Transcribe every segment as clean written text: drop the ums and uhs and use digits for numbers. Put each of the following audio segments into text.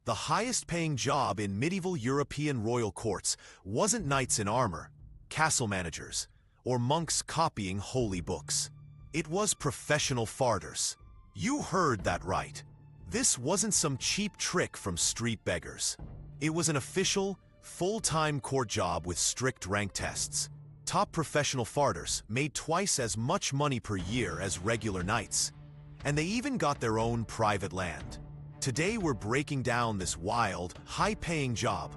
The highest-paying job in medieval European royal courts wasn't knights in armor, castle managers, or monks copying holy books. It was professional farters. You heard that right. This wasn't some cheap trick from street beggars. It was an official, full-time court job with strict rank tests. Top professional farters made twice as much money per year as regular knights, and they even got their own private land. Today we're breaking down this wild, high-paying job.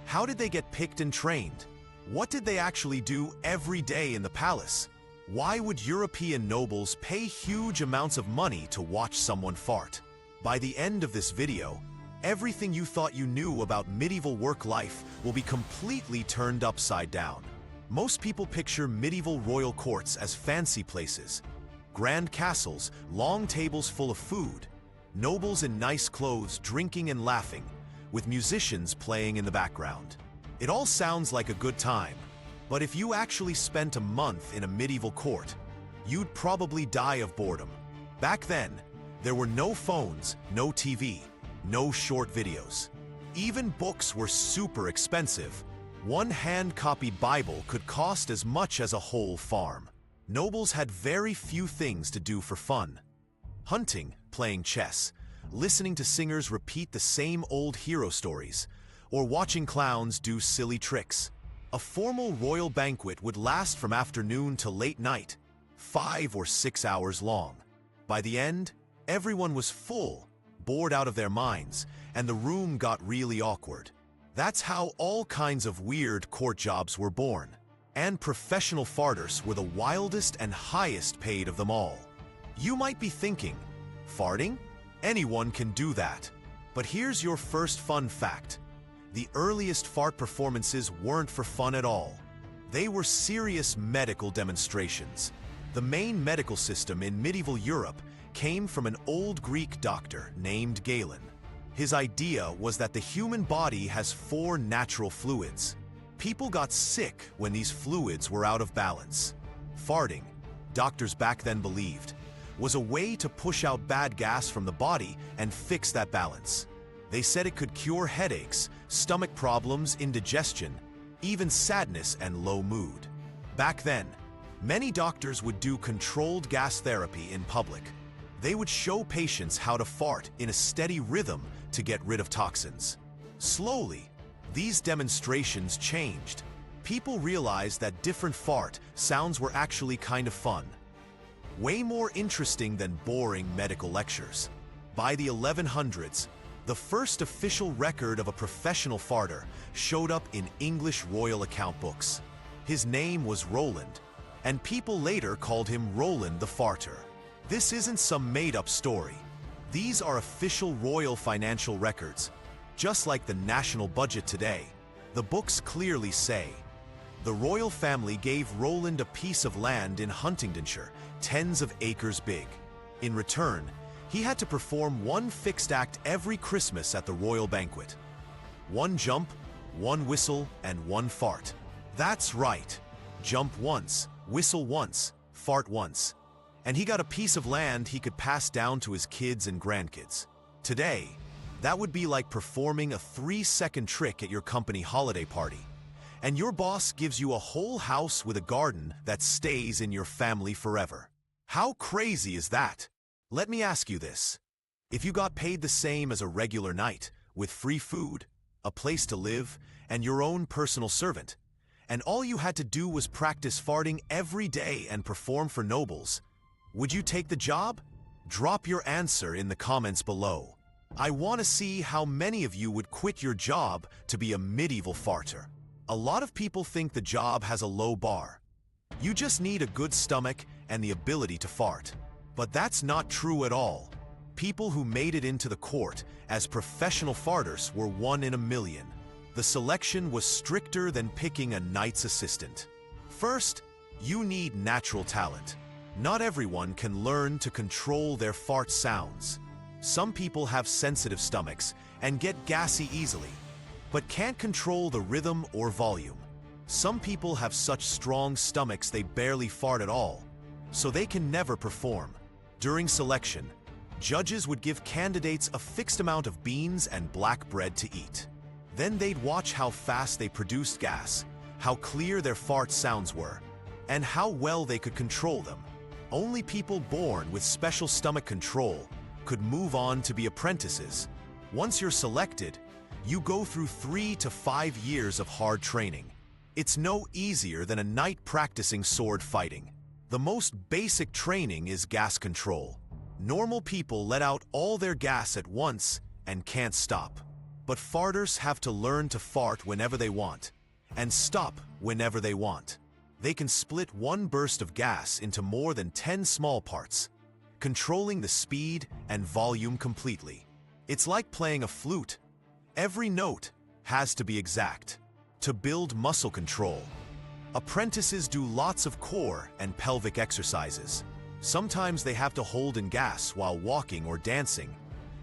How did they get picked and trained? What did they actually do every day in the palace? Why would European nobles pay huge amounts of money to watch someone fart? By the end of this video, everything you thought you knew about medieval work life will be completely turned upside down. Most people picture medieval royal courts as fancy places. Grand castles, long tables full of food, nobles in nice clothes drinking and laughing, with musicians playing in the background. It all sounds like a good time, but if you actually spent a month in a medieval court, you'd probably die of boredom. Back then, there were no phones, no TV, no short videos. Even books were super expensive. One hand-copied Bible could cost as much as a whole farm. Nobles had very few things to do for fun. Hunting, playing chess, listening to singers repeat the same old hero stories, or watching clowns do silly tricks. A formal royal banquet would last from afternoon to late night, 5 or 6 hours long. By the end, everyone was full, bored out of their minds, and the room got really awkward. That's how all kinds of weird court jobs were born. And professional farters were the wildest and highest paid of them all. You might be thinking, farting? Anyone can do that. But here's your first fun fact. The earliest fart performances weren't for fun at all. They were serious medical demonstrations. The main medical system in medieval Europe came from an old Greek doctor named Galen. His idea was that the human body has 4 natural fluids. People got sick when these fluids were out of balance. Farting, doctors back then believed, was a way to push out bad gas from the body and fix that balance. They said it could cure headaches, stomach problems, indigestion, even sadness and low mood. Back then, many doctors would do controlled gas therapy in public. They would show patients how to fart in a steady rhythm to get rid of toxins. Slowly, these demonstrations changed. People realized that different fart sounds were actually kind of fun. Way more interesting than boring medical lectures. By the 1100s, the first official record of a professional farter showed up in English royal account books. His name was Roland, and people later called him Roland the Farter. This isn't some made-up story. These are official royal financial records. Just like the national budget today, the books clearly say, the royal family gave Roland a piece of land in Huntingdonshire, tens of acres big. In return, he had to perform one fixed act every Christmas at the royal banquet. One jump, one whistle, and one fart. That's right. Jump once, whistle once, fart once. And he got a piece of land he could pass down to his kids and grandkids. Today, that would be like performing a 3-second trick at your company holiday party. And your boss gives you a whole house with a garden that stays in your family forever. How crazy is that? Let me ask you this. If you got paid the same as a regular knight, with free food, a place to live, and your own personal servant, and all you had to do was practice farting every day and perform for nobles, would you take the job? Drop your answer in the comments below. I want to see how many of you would quit your job to be a medieval farter. A lot of people think the job has a low bar. You just need a good stomach and the ability to fart. But that's not true at all. People who made it into the court as professional farters were 1 in a million. The selection was stricter than picking a knight's assistant. First, you need natural talent. Not everyone can learn to control their fart sounds. Some people have sensitive stomachs and get gassy easily, but can't control the rhythm or volume. Some people have such strong stomachs they barely fart at all, so they can never perform. During selection, Judges would give candidates a fixed amount of beans and black bread to eat. Then they'd watch how fast they produced gas, how clear their fart sounds were, and how well they could control them. Only people born with special stomach control could move on to be apprentices. Once you're selected, you go through 3 to 5 years of hard training. It's no easier than a knight practicing sword fighting. The most basic training is gas control. Normal people let out all their gas at once and can't stop. But farters have to learn to fart whenever they want and stop whenever they want. They can split one burst of gas into more than 10 small parts, controlling the speed and volume completely. It's like playing a flute. Every note has to be exact. To build muscle control, apprentices do lots of core and pelvic exercises. Sometimes they have to hold in gas while walking or dancing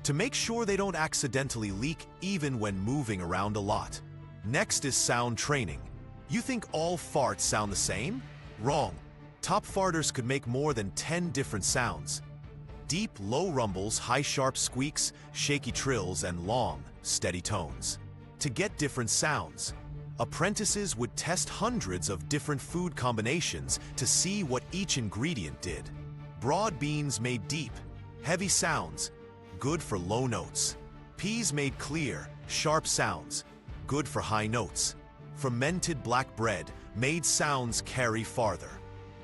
to make sure they don't accidentally leak even when moving around a lot. Next is sound training. You think all farts sound the same? Wrong. Top farters could make more than 10 different sounds. Deep, low rumbles, high, sharp squeaks, shaky trills, and long, steady tones. To get different sounds, apprentices would test hundreds of different food combinations to see what each ingredient did. Broad beans made deep, heavy sounds, good for low notes. Peas made clear, sharp sounds, good for high notes. Fermented black bread made sounds carry farther.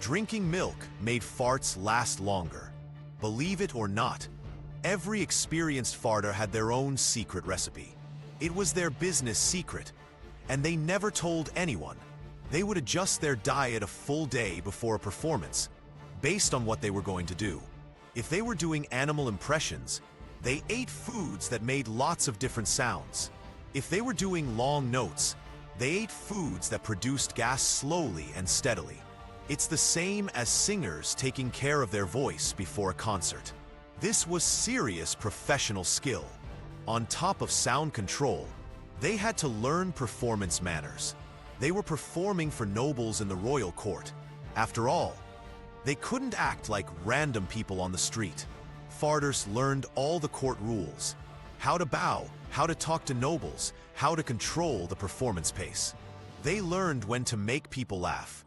Drinking milk made farts last longer. Believe it or not, every experienced farter had their own secret recipe. It was their business secret, and they never told anyone. They would adjust their diet a full day before a performance, based on what they were going to do. If they were doing animal impressions, they ate foods that made lots of different sounds. If they were doing long notes, they ate foods that produced gas slowly and steadily. It's the same as singers taking care of their voice before a concert. This was serious professional skill. On top of sound control, they had to learn performance manners. They were performing for nobles in the royal court. After all, they couldn't act like random people on the street. Farters learned all the court rules: how to bow, how to talk to nobles, how to control the performance pace. They learned when to make people laugh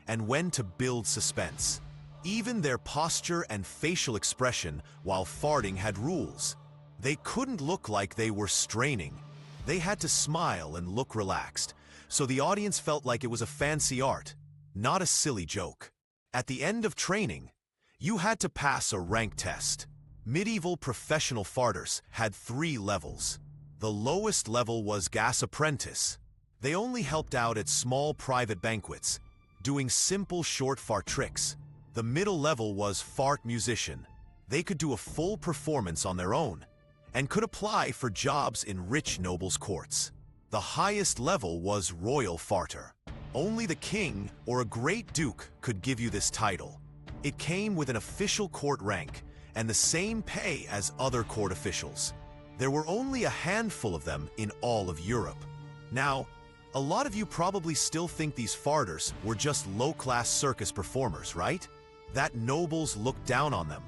and when to build suspense. Even their posture and facial expression while farting had rules. They couldn't look like they were straining. They had to smile and look relaxed, so the audience felt like it was a fancy art, not a silly joke. At the end of training, you had to pass a rank test. Medieval professional farters had 3 levels. The lowest level was gas apprentice. They only helped out at small private banquets, doing simple short fart tricks. The middle level was fart musician. They could do a full performance on their own and could apply for jobs in rich nobles' courts. The highest level was royal farter. Only the king or a great duke could give you this title. It came with an official court rank and the same pay as other court officials. There were only a handful of them in all of Europe. Now, a lot of you probably still think these farters were just low-class circus performers, right? That nobles looked down on them,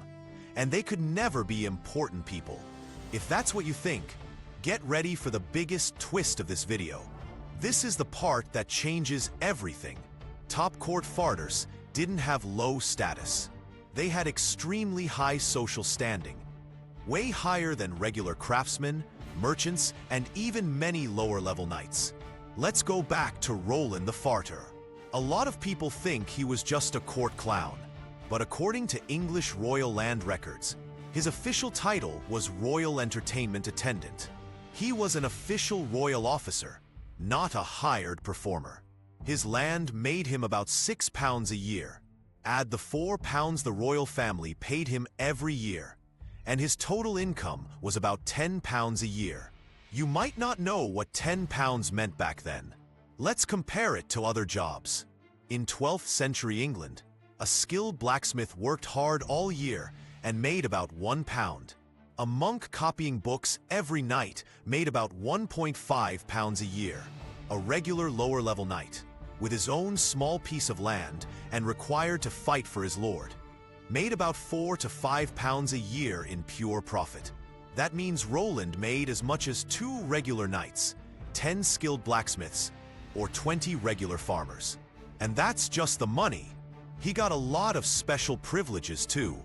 and they could never be important people. If that's what you think, get ready for the biggest twist of this video. This is the part that changes everything. Top court farters didn't have low status. They had extremely high social standing, way higher than regular craftsmen, merchants, and even many lower-level knights. Let's go back to Roland the Farter. A lot of people think he was just a court clown, but according to English royal land records, his official title was Royal Entertainment Attendant. He was an official royal officer, not a hired performer. His land made him about £6 a year. Add the £4 the royal family paid him every year, and his total income was about £10 a year. You might not know what £10 meant back then. Let's compare it to other jobs. In 12th century England, a skilled blacksmith worked hard all year and made about £1. A monk copying books every night made about £1.5 a year. A regular lower-level knight, with his own small piece of land and required to fight for his lord, made about 4 to 5 pounds a year in pure profit. That means Roland made as much as 2 regular knights, 10 skilled blacksmiths, or 20 regular farmers. And that's just the money. He got a lot of special privileges too.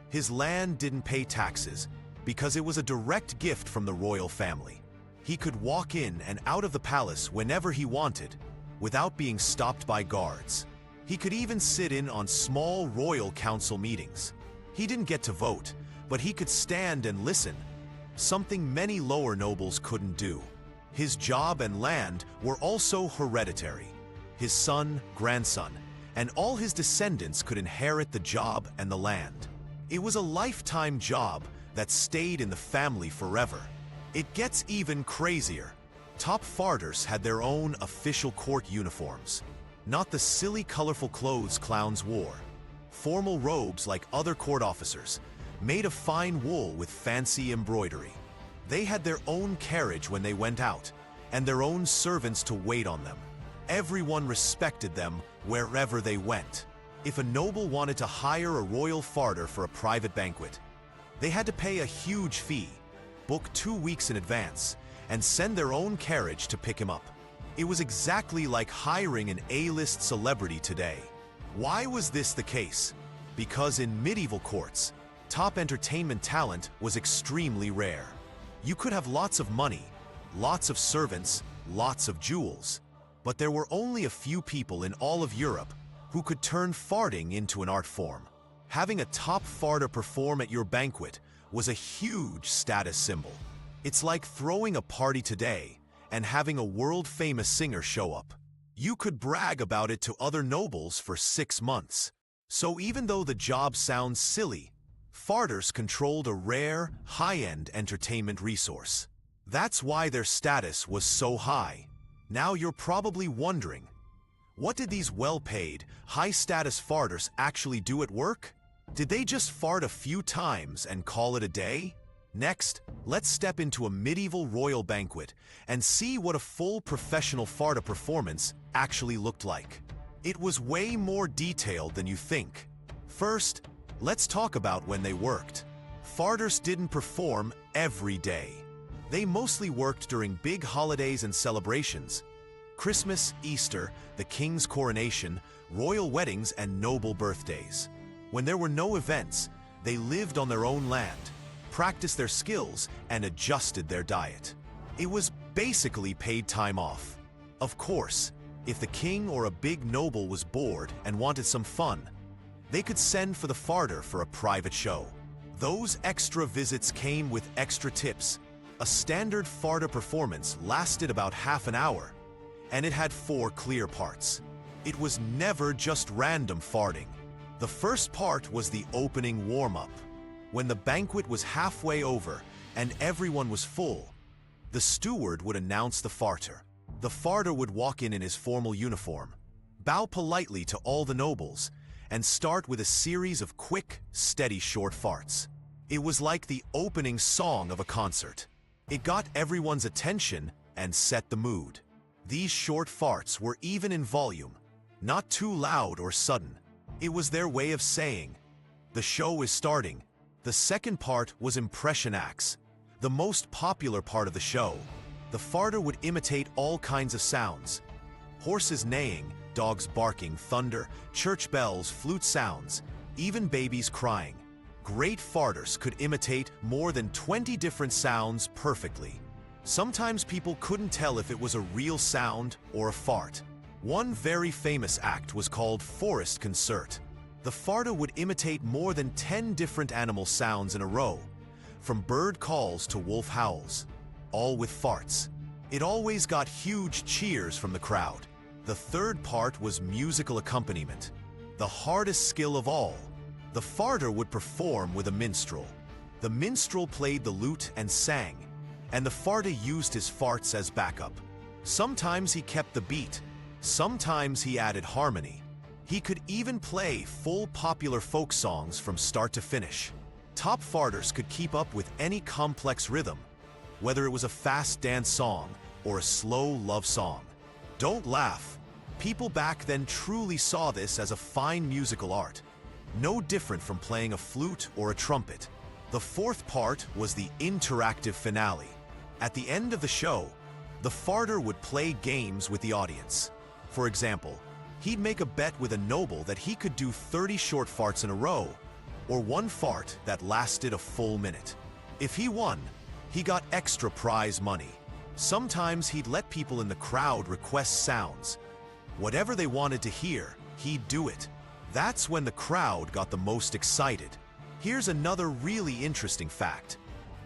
His land didn't pay taxes because it was a direct gift from the royal family. He could walk in and out of the palace whenever he wanted, without being stopped by guards. He could even sit in on small royal council meetings. He didn't get to vote, but he could stand and listen, something many lower nobles couldn't do. His job and land were also hereditary. His son, grandson, and all his descendants could inherit the job and the land. It was a lifetime job that stayed in the family forever. It gets even crazier. Top farters had their own official court uniforms, not the silly colorful clothes clowns wore. Formal robes like other court officers, made of fine wool with fancy embroidery. They had their own carriage when they went out, and their own servants to wait on them. Everyone respected them wherever they went. If a noble wanted to hire a royal farter for a private banquet, they had to pay a huge fee, book 2 weeks in advance, and send their own carriage to pick him up. It was exactly like hiring an A-list celebrity today. Why was this the case? Because in medieval courts, top entertainment talent was extremely rare. You could have lots of money, lots of servants, lots of jewels, but there were only a few people in all of Europe who could turn farting into an art form. Having a top farter perform at your banquet was a huge status symbol. It's like throwing a party today and having a world-famous singer show up. You could brag about it to other nobles for 6 months. So even though the job sounds silly, farters controlled a rare, high-end entertainment resource. That's why their status was so high. Now you're probably wondering, what did these well-paid, high-status farters actually do at work? Did they just fart a few times and call it a day? Next, let's step into a medieval royal banquet and see what a full professional farter performance actually looked like. It was way more detailed than you think. First, let's talk about when they worked. Farters didn't perform every day. They mostly worked during big holidays and celebrations: Christmas, Easter, the king's coronation, royal weddings, and noble birthdays. When there were no events, they lived on their own land, practiced their skills, and adjusted their diet. It was basically paid time off. Of course, if the king or a big noble was bored and wanted some fun, they could send for the farter for a private show. Those extra visits came with extra tips. A standard farter performance lasted about half an hour, and it had 4 clear parts. It was never just random farting. The first part was the opening warm-up. When the banquet was halfway over and everyone was full, the steward would announce the farter. The farter would walk in his formal uniform, bow politely to all the nobles, and start with a series of quick, steady short farts. It was like the opening song of a concert. It got everyone's attention and set the mood. These short farts were even in volume, not too loud or sudden. It was their way of saying, "The show is starting." The second part was impression acts, the most popular part of the show. The farter would imitate all kinds of sounds: horses neighing, dogs barking, thunder, church bells, flute sounds, even babies crying. Great farters could imitate more than 20 different sounds perfectly. Sometimes people couldn't tell if it was a real sound or a fart. One very famous act was called Forest Concert. The farter would imitate more than 10 different animal sounds in a row, from bird calls to wolf howls, all with farts. It always got huge cheers from the crowd. The third part was musical accompaniment, the hardest skill of all. The farter would perform with a minstrel. The minstrel played the lute and sang, and the farter used his farts as backup. Sometimes he kept the beat, sometimes he added harmony. He could even play full popular folk songs from start to finish. Top farters could keep up with any complex rhythm, whether it was a fast dance song or a slow love song. Don't laugh. People back then truly saw this as a fine musical art. no different from playing a flute or a trumpet. The fourth part was the interactive finale. At the end of the show, the farter would play games with the audience. For example, he'd make a bet with a noble that he could do 30 short farts in a row, or one fart that lasted a full minute. If he won, he got extra prize money. Sometimes he'd let people in the crowd request sounds. Whatever they wanted to hear, he'd do it. That's when the crowd got the most excited. Here's another really interesting fact.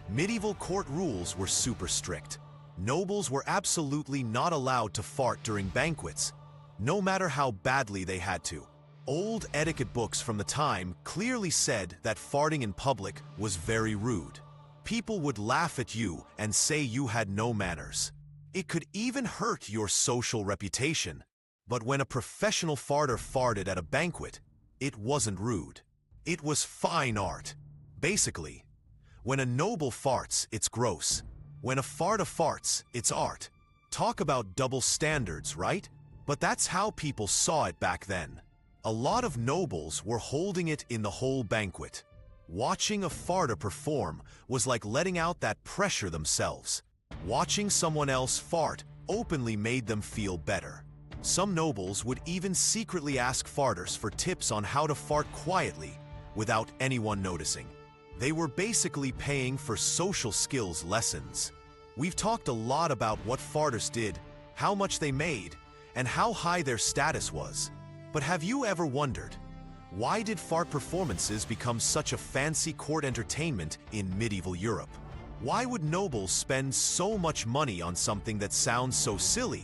Medieval court rules were super strict. Nobles were absolutely not allowed to fart during banquets, no matter how badly they had to. Old etiquette books from the time clearly said that farting in public was very rude. People would laugh at you and say you had no manners. It could even hurt your social reputation. But when a professional farter farted at a banquet, it wasn't rude. It was fine art. Basically, when a noble farts, it's gross. When a farter farts, it's art. Talk about double standards, right? But that's how people saw it back then. A lot of nobles were holding it in the whole banquet. Watching a farter perform was like letting out that pressure themselves. Watching someone else fart openly made them feel better. Some nobles would even secretly ask farters for tips on how to fart quietly without anyone noticing. They were basically paying for social skills lessons. We've talked a lot about what farters did, how much they made, and how high their status was. But have you ever wondered, why did fart performances become such a fancy court entertainment in medieval Europe? Why would nobles spend so much money on something that sounds so silly?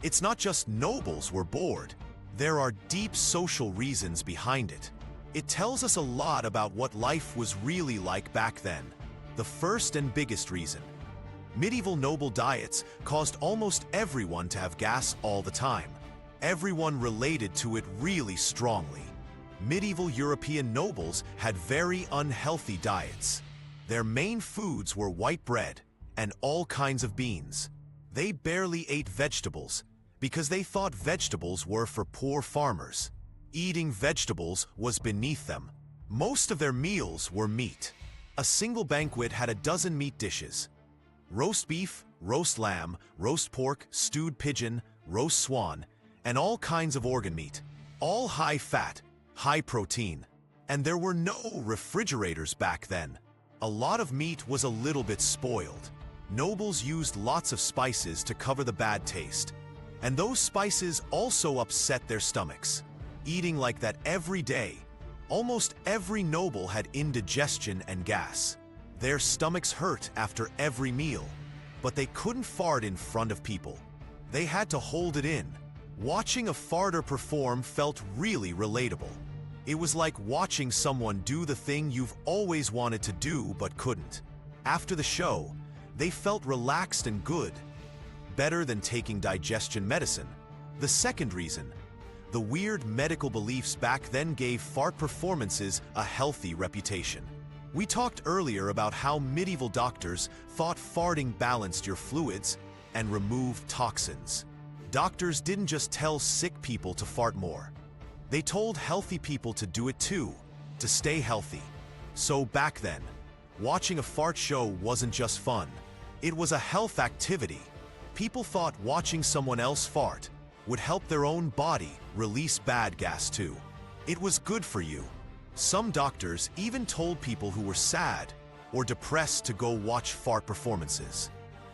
It's not just nobles were bored. There are deep social reasons behind it. It tells us a lot about what life was really like back then. The first and biggest reason: medieval noble diets caused almost everyone to have gas all the time. Everyone related to it really strongly. Medieval European nobles had very unhealthy diets. Their main foods were white bread and all kinds of beans. They barely ate vegetables because they thought vegetables were for poor farmers. Eating vegetables was beneath them. Most of their meals were meat. A single banquet had a dozen meat dishes: roast beef, roast lamb, roast pork, stewed pigeon, roast swan, and all kinds of organ meat, all high fat, high protein. And there were no refrigerators back then. A lot of meat was a little bit spoiled. Nobles used lots of spices to cover the bad taste, and those spices also upset their stomachs. Eating like that every day, almost every noble had indigestion and gas. Their stomachs hurt after every meal, but they couldn't fart in front of people. They had to hold it in. Watching a farter perform felt really relatable. It was like watching someone do the thing you've always wanted to do but couldn't. After the show, they felt relaxed and good, better than taking digestion medicine. The second reason: the weird medical beliefs back then gave fart performances a healthy reputation. We talked earlier about how medieval doctors thought farting balanced your fluids and removed toxins. Doctors didn't just tell sick people to fart more. They told healthy people to do it too, to stay healthy. So back then, watching a fart show wasn't just fun. It was a health activity. People thought watching someone else fart would help their own body release bad gas too. It was good for you. Some doctors even told people who were sad or depressed to go watch fart performances.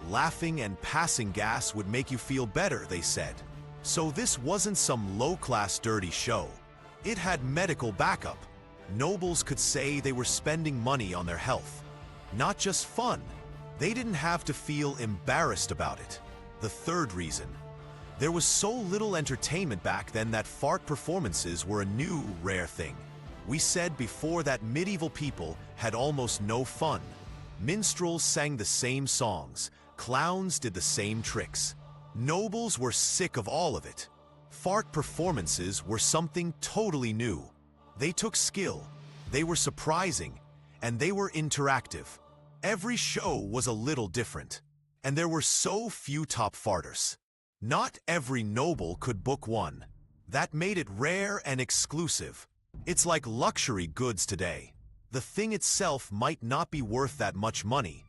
Laughing and passing gas would make you feel better, they said. So this wasn't some low-class dirty show. It had medical backup. Nobles could say they were spending money on their health. Not just fun. They didn't have to feel embarrassed about it. The third reason: there was so little entertainment back then that fart performances were a new, rare thing. We said before that medieval people had almost no fun. Minstrels sang the same songs. Clowns did the same tricks. Nobles were sick of all of it. Fart performances were something totally new. They took skill, they were surprising, and they were interactive. Every show was a little different, and there were so few top farters. Not every noble could book one. That made it rare and exclusive. It's like luxury goods today. The thing itself might not be worth that much money,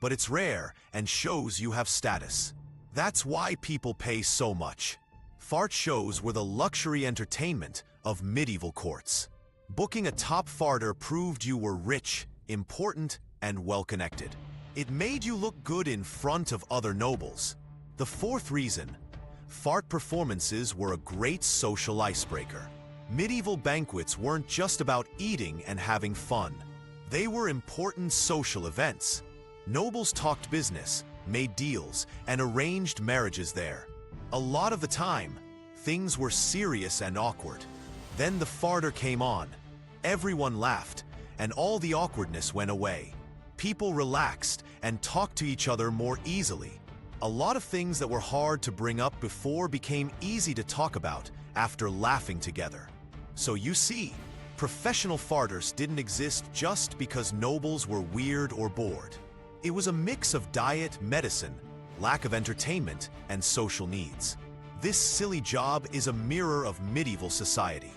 but it's rare and shows you have status. That's why people pay so much. Fart shows were the luxury entertainment of medieval courts. Booking a top farter proved you were rich, important, and well-connected. It made you look good in front of other nobles. The fourth reason, fart performances were a great social icebreaker. Medieval banquets weren't just about eating and having fun. They were important social events. Nobles talked business, made deals, and arranged marriages there. A lot of the time, things were serious and awkward. Then the farter came on. Everyone laughed, and all the awkwardness went away. People relaxed and talked to each other more easily. A lot of things that were hard to bring up before became easy to talk about after laughing together. So you see, professional farters didn't exist just because nobles were weird or bored. It was a mix of diet, medicine, lack of entertainment, and social needs. This silly job is a mirror of medieval society.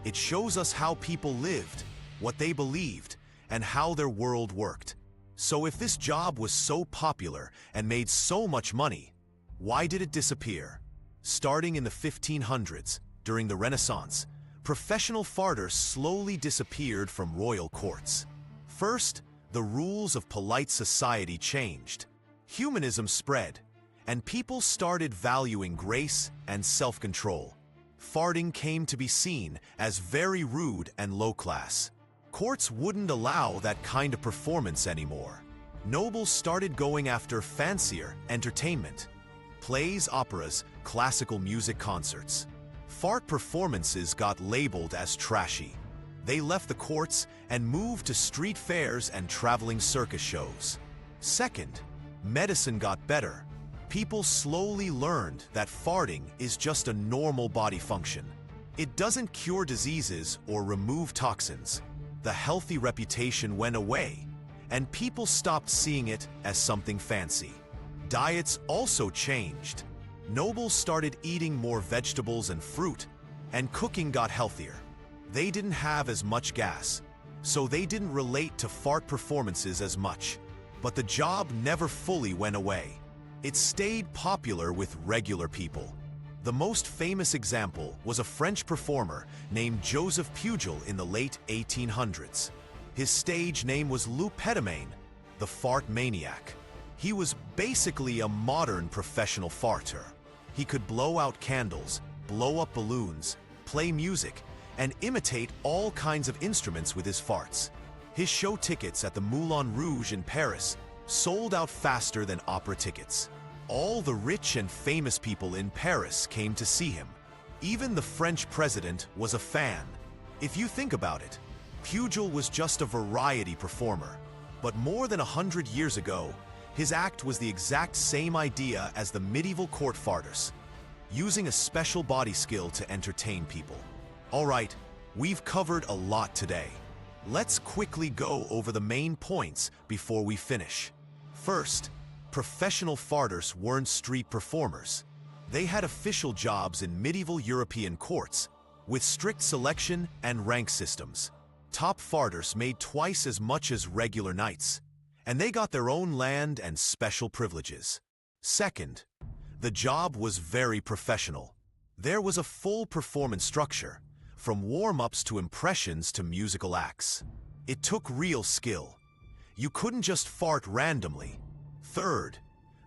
It shows us how people lived, what they believed, and how their world worked. So if this job was so popular and made so much money, why did it disappear? Starting in the 1500s, during the Renaissance, professional farters slowly disappeared from royal courts. First, the rules of polite society changed. Humanism spread, and people started valuing grace and self-control. Farting came to be seen as very rude and low-class. Courts wouldn't allow that kind of performance anymore. Nobles started going after fancier entertainment. Plays, operas, classical music concerts. Fart performances got labeled as trashy. They left the courts and moved to street fairs and traveling circus shows. Second, medicine got better. People slowly learned that farting is just a normal body function. It doesn't cure diseases or remove toxins. The healthy reputation went away, and people stopped seeing it as something fancy. Diets also changed. Nobles started eating more vegetables and fruit, and cooking got healthier. They didn't have as much gas, so they didn't relate to fart performances as much. But the job never fully went away. It stayed popular with regular people. The most famous example was a French performer named Joseph Pujol in the late 1800s. His stage name was Loup Pétomane, the fart maniac. He was basically a modern professional farter. He could blow out candles, blow up balloons, play music, and imitate all kinds of instruments with his farts. His show tickets at the Moulin Rouge in Paris sold out faster than opera tickets. All the rich and famous people in Paris came to see him. Even the French president was a fan. If you think about it, Pujol was just a variety performer. But more than 100 years ago, his act was the exact same idea as the medieval court farters, using a special body skill to entertain people. All right, we've covered a lot today. Let's quickly go over the main points before we finish. First, professional farters weren't street performers. They had official jobs in medieval European courts, with strict selection and rank systems. Top farters made twice as much as regular knights, and they got their own land and special privileges. Second, the job was very professional. There was a full performance structure, from warm-ups to impressions to musical acts. It took real skill. You couldn't just fart randomly. Third,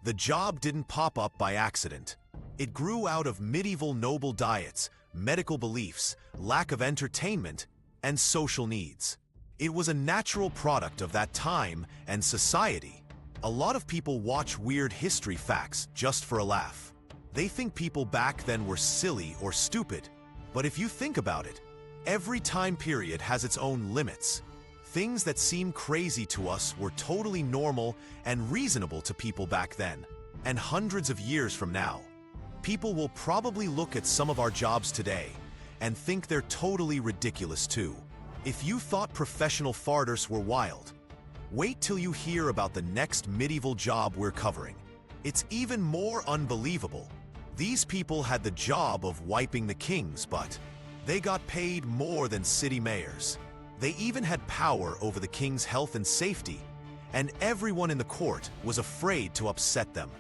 the job didn't pop up by accident. It grew out of medieval noble diets, medical beliefs, lack of entertainment, and social needs. It was a natural product of that time and society. A lot of people watch weird history facts just for a laugh. They think people back then were silly or stupid. But if you think about it, every time period has its own limits. Things that seem crazy to us were totally normal and reasonable to people back then. And hundreds of years from now, people will probably look at some of our jobs today and think they're totally ridiculous too. If you thought professional farters were wild, wait till you hear about the next medieval job we're covering. It's even more unbelievable. These people had the job of wiping the king's butt. They got paid more than city mayors. They even had power over the king's health and safety, and everyone in the court was afraid to upset them.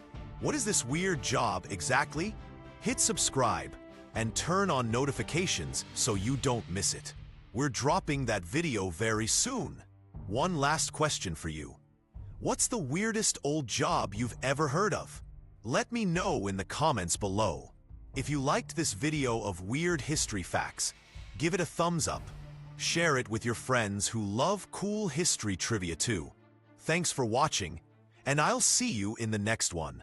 What is this weird job exactly? Hit subscribe and turn on notifications so you don't miss it. We're dropping that video very soon. One last question for you. What's the weirdest old job you've ever heard of? Let me know in the comments below. If you liked this video of weird history facts, give it a thumbs up. Share it with your friends who love cool history trivia too. Thanks for watching, and I'll see you in the next one.